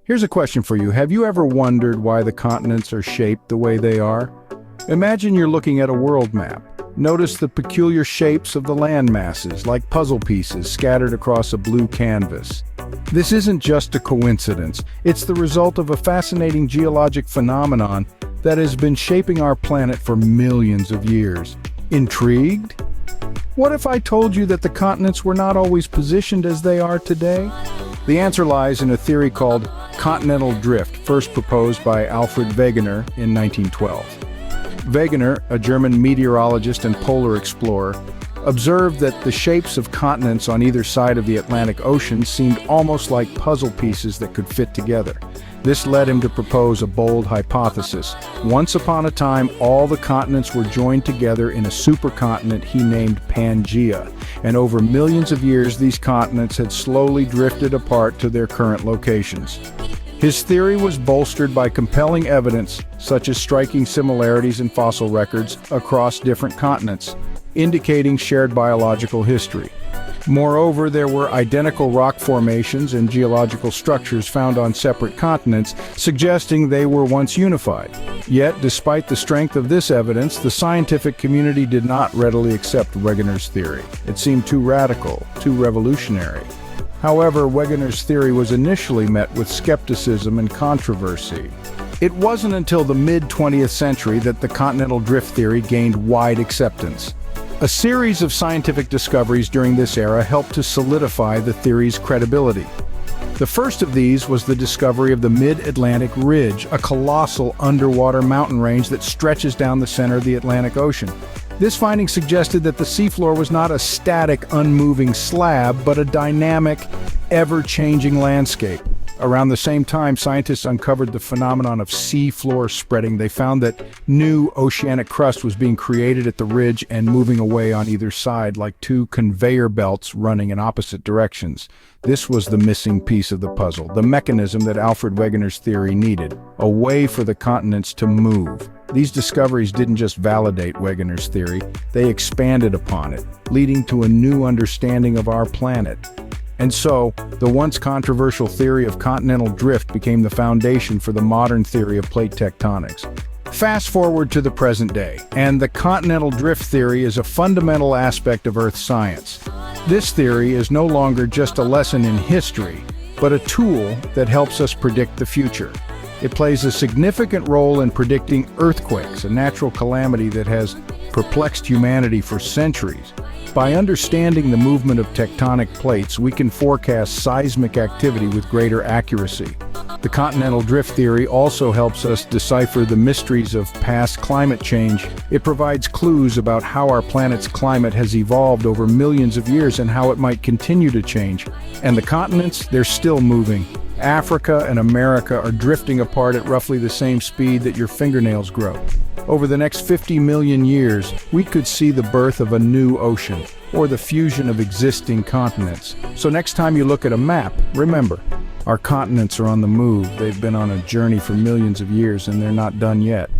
Here's a question for you. Have you ever wondered why the continents are shaped the way they are? Imagine you're looking at a world map. Notice the peculiar shapes of the land masses, like puzzle pieces scattered across a blue canvas. This isn't just a coincidence. It's the result of a fascinating geologic phenomenon that has been shaping our planet for millions of years. Intrigued? What if I told you that the continents were not always positioned as they are today? The answer lies in a theory called continental drift, first proposed by Alfred Wegener in 1912. Wegener, a German meteorologist and polar explorer, observed that the shapes of continents on either side of the Atlantic Ocean seemed almost like puzzle pieces that could fit together. This led him to propose a bold hypothesis. Once upon a time, all the continents were joined together in a supercontinent he named Pangaea, and over millions of years these continents had slowly drifted apart to their current locations. His theory was bolstered by compelling evidence, such as striking similarities in fossil records across different continents, indicating shared biological history. Moreover, there were identical rock formations and geological structures found on separate continents, suggesting they were once unified. Yet, despite the strength of this evidence, the scientific community did not readily accept Wegener's theory. It seemed too radical, too revolutionary. However, Wegener's theory was initially met with skepticism and controversy. It wasn't until the mid-20th century that the continental drift theory gained wide acceptance. A series of scientific discoveries during this era helped to solidify the theory's credibility. The first of these was the discovery of the Mid-Atlantic Ridge, a colossal underwater mountain range that stretches down the center of the Atlantic Ocean. This finding suggested that the seafloor was not a static, unmoving slab, but a dynamic, ever-changing landscape. Around the same time, scientists uncovered the phenomenon of seafloor spreading. They found that new oceanic crust was being created at the ridge and moving away on either side like two conveyor belts running in opposite directions. This was the missing piece of the puzzle, the mechanism that Alfred Wegener's theory needed, a way for the continents to move. These discoveries didn't just validate Wegener's theory, they expanded upon it, leading to a new understanding of our planet. And so, the once controversial theory of continental drift became the foundation for the modern theory of plate tectonics. Fast forward to the present day, and the continental drift theory is a fundamental aspect of Earth science. This theory is no longer just a lesson in history, but a tool that helps us predict the future. It plays a significant role in predicting earthquakes, a natural calamity that has perplexed humanity for centuries. By understanding the movement of tectonic plates, we can forecast seismic activity with greater accuracy. The continental drift theory also helps us decipher the mysteries of past climate change. It provides clues about how our planet's climate has evolved over millions of years and how it might continue to change. And the continents, they're still moving. Africa and America are drifting apart at roughly the same speed that your fingernails grow. Over the next 50 million years, we could see the birth of a new ocean, or the fusion of existing continents. So next time you look at a map, remember, our continents are on the move. They've been on a journey for millions of years, and they're not done yet.